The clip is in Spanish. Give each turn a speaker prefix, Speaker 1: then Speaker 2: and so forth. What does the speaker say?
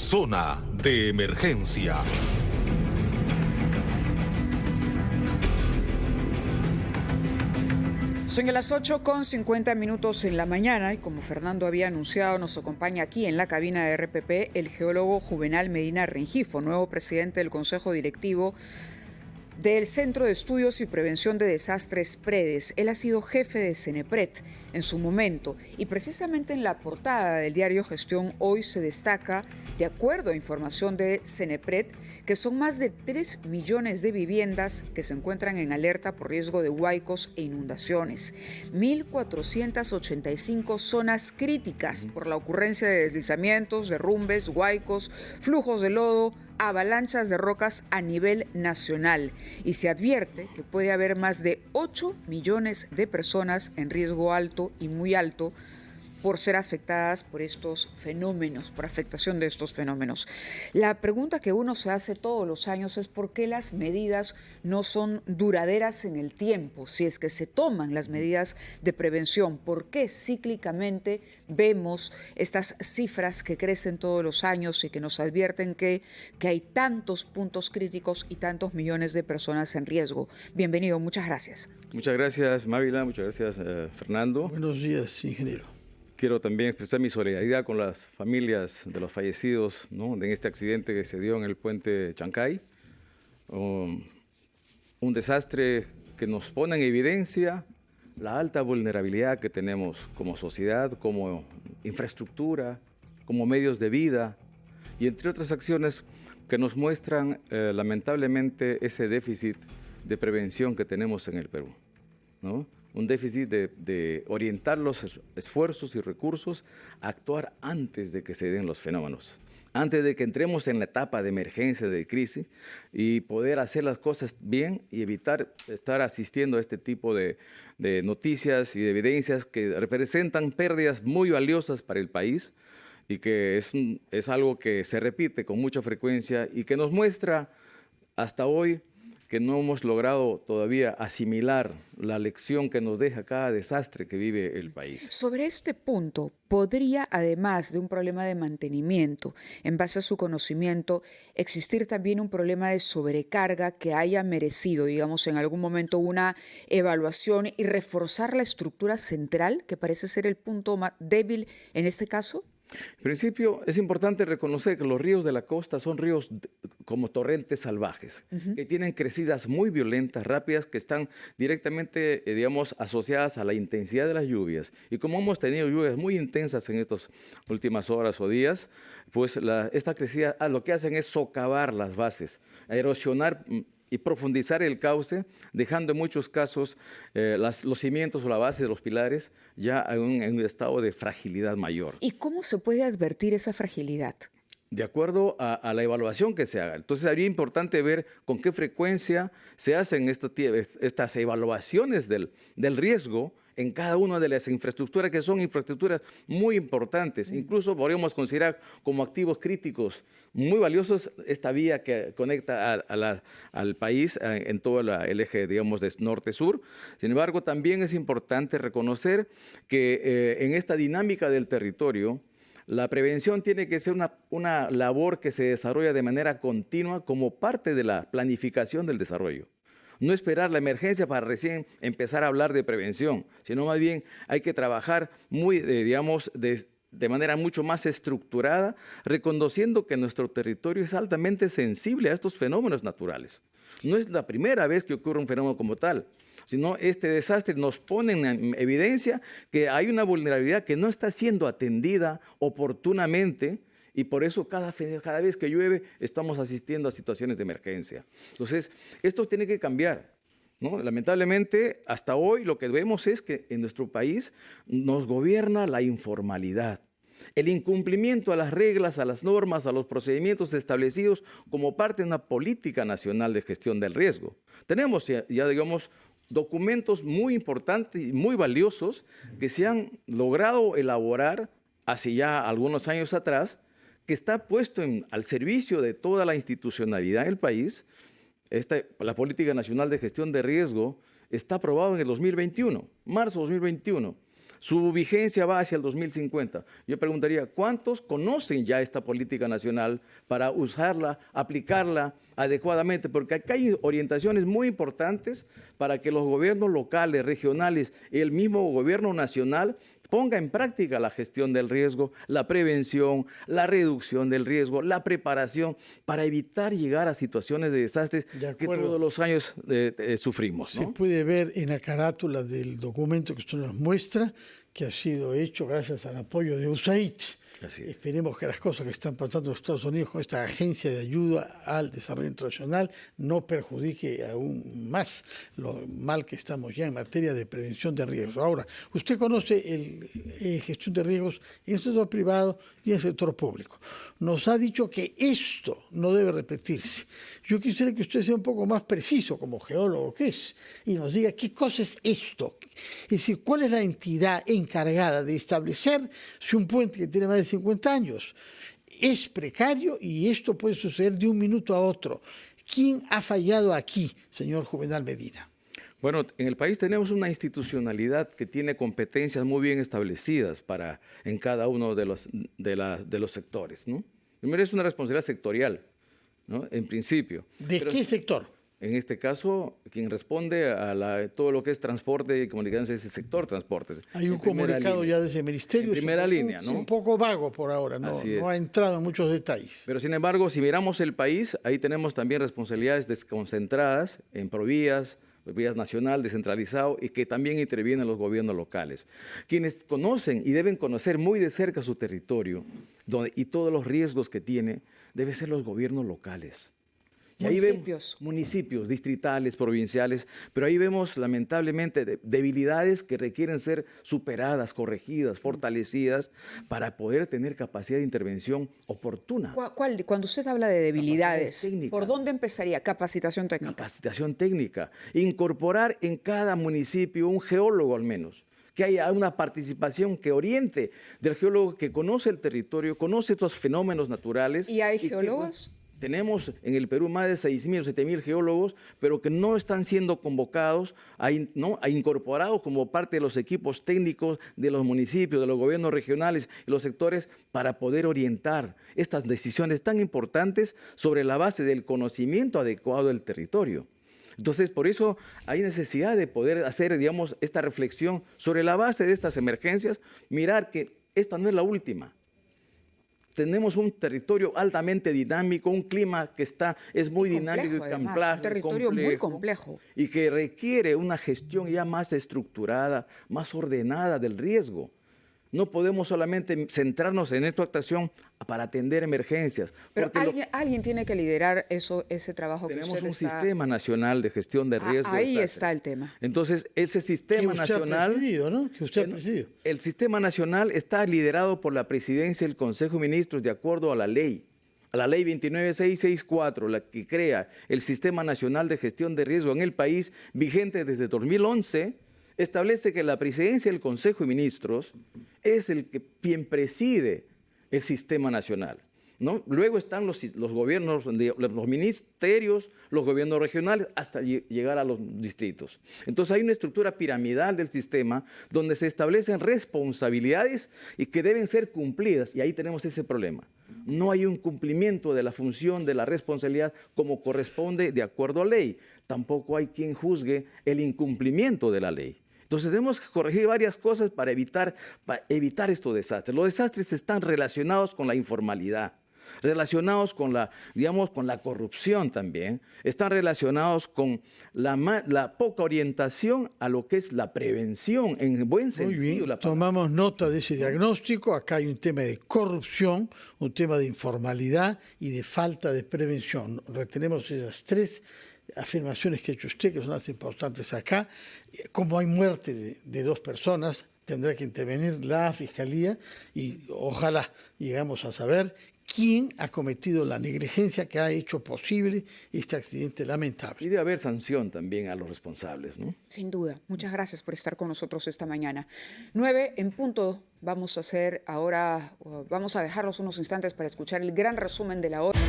Speaker 1: Zona de Emergencia.
Speaker 2: Son las 8:50 en la mañana y como Fernando había anunciado, nos acompaña aquí en la cabina de RPP el geólogo Juvenal Medina Rengifo, nuevo presidente del Consejo Directivo del Centro de Estudios y Prevención de Desastres PREDES. Él ha sido jefe de Cenepred en su momento y precisamente en la portada del diario Gestión hoy se destaca, de acuerdo a información de Cenepred, que son más de 3 millones de viviendas que se encuentran en alerta por riesgo de huaicos e inundaciones. 1.485 zonas críticas por la ocurrencia de deslizamientos, derrumbes, huaicos, flujos de lodo, avalanchas de rocas a nivel nacional. Y se advierte que puede haber más de 8 millones de personas en riesgo alto y muy alto por ser afectadas por estos fenómenos, por afectación de estos fenómenos. La pregunta que uno se hace todos los años es por qué las medidas no son duraderas en el tiempo, si es que se toman las medidas de prevención, por qué cíclicamente vemos estas cifras que crecen todos los años y que nos advierten que hay tantos puntos críticos y tantos millones de personas en riesgo. Bienvenido, muchas gracias.
Speaker 3: Muchas gracias, Mávila, muchas gracias, Fernando.
Speaker 4: Buenos días, ingeniero.
Speaker 3: Quiero también expresar mi solidaridad con las familias de los fallecidos, ¿no?, en este accidente que se dio en el puente Chancay. Un desastre que nos pone en evidencia la alta vulnerabilidad que tenemos como sociedad, como infraestructura, como medios de vida y entre otras acciones que nos muestran lamentablemente ese déficit de prevención que tenemos en el Perú, ¿no? Un déficit de orientar los esfuerzos y recursos a actuar antes de que se den los fenómenos, antes de que entremos en la etapa de emergencia, de crisis, y poder hacer las cosas bien y evitar estar asistiendo a este tipo de noticias y de evidencias que representan pérdidas muy valiosas para el país y que es algo que se repite con mucha frecuencia y que nos muestra hasta hoy que no hemos logrado todavía asimilar la lección que nos deja cada desastre que vive el país.
Speaker 2: Sobre este punto, ¿podría, además de un problema de mantenimiento, en base a su conocimiento, existir también un problema de sobrecarga que haya merecido, digamos, en algún momento una evaluación y reforzar la estructura central, que parece ser el punto más débil en este caso?
Speaker 3: En principio, es importante reconocer que los ríos de la costa son ríos como torrentes salvajes, que tienen crecidas muy violentas, rápidas, que están directamente, digamos, asociadas a la intensidad de las lluvias. Y como hemos tenido lluvias muy intensas en estas últimas horas o días, pues esta crecida lo que hacen es socavar las bases, erosionar y profundizar el cauce, dejando en muchos casos los cimientos o la base de los pilares ya en un estado de fragilidad mayor.
Speaker 2: ¿Y cómo se puede advertir esa fragilidad?
Speaker 3: De acuerdo a la evaluación que se haga. Entonces, sería importante ver con qué frecuencia se hacen estas evaluaciones del riesgo en cada una de las infraestructuras, que son infraestructuras muy importantes. Incluso podríamos considerar como activos críticos muy valiosos esta vía que conecta al país en todo el eje, digamos, de norte-sur. Sin embargo, también es importante reconocer que en esta dinámica del territorio, la prevención tiene que ser una labor que se desarrolla de manera continua como parte de la planificación del desarrollo. No esperar la emergencia para recién empezar a hablar de prevención, sino más bien hay que trabajar de manera mucho más estructurada, reconociendo que nuestro territorio es altamente sensible a estos fenómenos naturales. No es la primera vez que ocurre un fenómeno como tal, sino este desastre nos pone en evidencia que hay una vulnerabilidad que no está siendo atendida oportunamente y por eso cada vez que llueve estamos asistiendo a situaciones de emergencia. Entonces, esto tiene que cambiar, ¿no? Lamentablemente, hasta hoy lo que vemos es que en nuestro país nos gobierna la informalidad. El incumplimiento a las reglas, a las normas, a los procedimientos establecidos como parte de una política nacional de gestión del riesgo. Tenemos ya digamos, documentos muy importantes y muy valiosos que se han logrado elaborar hace ya algunos años atrás, que está puesto al servicio de toda la institucionalidad del país. La Política Nacional de Gestión de Riesgo está aprobado en el 2021, marzo de 2021. su vigencia va hacia el 2050. Yo preguntaría, ¿cuántos conocen ya esta política nacional para usarla, aplicarla adecuadamente? Porque acá hay orientaciones muy importantes para que los gobiernos locales, regionales y el mismo gobierno nacional ponga en práctica la gestión del riesgo, la prevención, la reducción del riesgo, la preparación para evitar llegar a situaciones de desastres que todos los años sufrimos, ¿no?
Speaker 4: Se puede ver en la carátula del documento que usted nos muestra que ha sido hecho gracias al apoyo de USAID. Esperemos que las cosas que están pasando en los Estados Unidos con esta agencia de ayuda al desarrollo internacional no perjudique aún más lo mal que estamos ya en materia de prevención de riesgos. Ahora, usted conoce gestión de riesgos en el sector privado y en el sector público. Nos ha dicho que esto no debe repetirse. Yo quisiera que usted sea un poco más preciso como geólogo que es y nos diga qué cosa es esto. Es decir, ¿cuál es la entidad encargada de establecer si un puente que tiene más de 50 años es precario y esto puede suceder de un minuto a otro? ¿Quién ha fallado aquí, señor Juvenal Medina?
Speaker 3: Bueno, en el país tenemos una institucionalidad que tiene competencias muy bien establecidas en cada uno de los sectores, ¿no? Primero es una responsabilidad sectorial, ¿no? En principio.
Speaker 4: ¿De qué sector?
Speaker 3: En este caso, quien responde a todo lo que es transporte y comunicaciones es el sector transportes.
Speaker 4: Hay un comunicado ya de ese ministerio.
Speaker 3: En primera línea, ¿no?
Speaker 4: Un poco vago por ahora, no ha entrado en muchos detalles.
Speaker 3: Pero sin embargo, si miramos el país, ahí tenemos también responsabilidades desconcentradas en Provías nacional, descentralizado, y que también intervienen los gobiernos locales. Quienes conocen y deben conocer muy de cerca su territorio y todos los riesgos que tiene, deben ser los gobiernos locales. Y ahí vemos municipios, distritales, provinciales, pero ahí vemos lamentablemente debilidades que requieren ser superadas, corregidas, fortalecidas para poder tener capacidad de intervención oportuna.
Speaker 2: Cuando usted habla de debilidades, ¿por dónde empezaría? Capacitación técnica.
Speaker 3: Capacitación técnica. Incorporar en cada municipio un geólogo al menos. Que haya una participación que oriente del geólogo que conoce el territorio, conoce estos fenómenos naturales.
Speaker 2: ¿Y hay geólogos?
Speaker 3: Tenemos en el Perú más de 6.000 o 7.000 geólogos, pero que no están siendo convocados, incorporados como parte de los equipos técnicos de los municipios, de los gobiernos regionales y los sectores para poder orientar estas decisiones tan importantes sobre la base del conocimiento adecuado del territorio. Entonces, por eso hay necesidad de poder hacer, digamos, esta reflexión sobre la base de estas emergencias, mirar que esta no es la última. Tenemos un territorio altamente dinámico, un clima que es muy dinámico y complejo.
Speaker 2: Un territorio muy complejo.
Speaker 3: Y que requiere una gestión ya más estructurada, más ordenada del riesgo. No podemos solamente centrarnos en esta actuación para atender emergencias.
Speaker 2: Pero alguien tiene que liderar ese trabajo que usted está...
Speaker 3: Tenemos un sistema nacional de gestión de riesgos.
Speaker 2: Ahí está el tema.
Speaker 3: Entonces, ese sistema nacional...
Speaker 4: Que usted ha presidido.
Speaker 3: El sistema nacional está liderado por la Presidencia del Consejo de Ministros de acuerdo a la ley 29664, la que crea el Sistema Nacional de Gestión de Riesgo en el país, vigente desde 2011, establece que la presidencia del Consejo de Ministros es quien preside el sistema nacional, ¿no? Luego están los gobiernos, los ministerios, los gobiernos regionales, hasta llegar a los distritos. Entonces hay una estructura piramidal del sistema donde se establecen responsabilidades y que deben ser cumplidas, y ahí tenemos ese problema. No hay un cumplimiento de la función, de la responsabilidad como corresponde de acuerdo a ley. Tampoco hay quien juzgue el incumplimiento de la ley. Entonces tenemos que corregir varias cosas para evitar estos desastres. Los desastres están relacionados con la informalidad, relacionados con la corrupción también, están relacionados con la poca orientación a lo que es la prevención en buen sentido.
Speaker 4: Muy bien, tomamos nota de ese diagnóstico. Acá hay un tema de corrupción, un tema de informalidad y de falta de prevención. Retenemos esas tres afirmaciones que ha hecho usted, que son las importantes acá. Como hay muerte de dos personas, tendrá que intervenir la Fiscalía y ojalá llegamos a saber quién ha cometido la negligencia que ha hecho posible este accidente lamentable.
Speaker 3: Y debe haber sanción también a los responsables, ¿no?
Speaker 2: Sin duda. Muchas gracias por estar con nosotros esta mañana. 9 en punto. Vamos a dejarlos unos instantes para escuchar el gran resumen de la hora.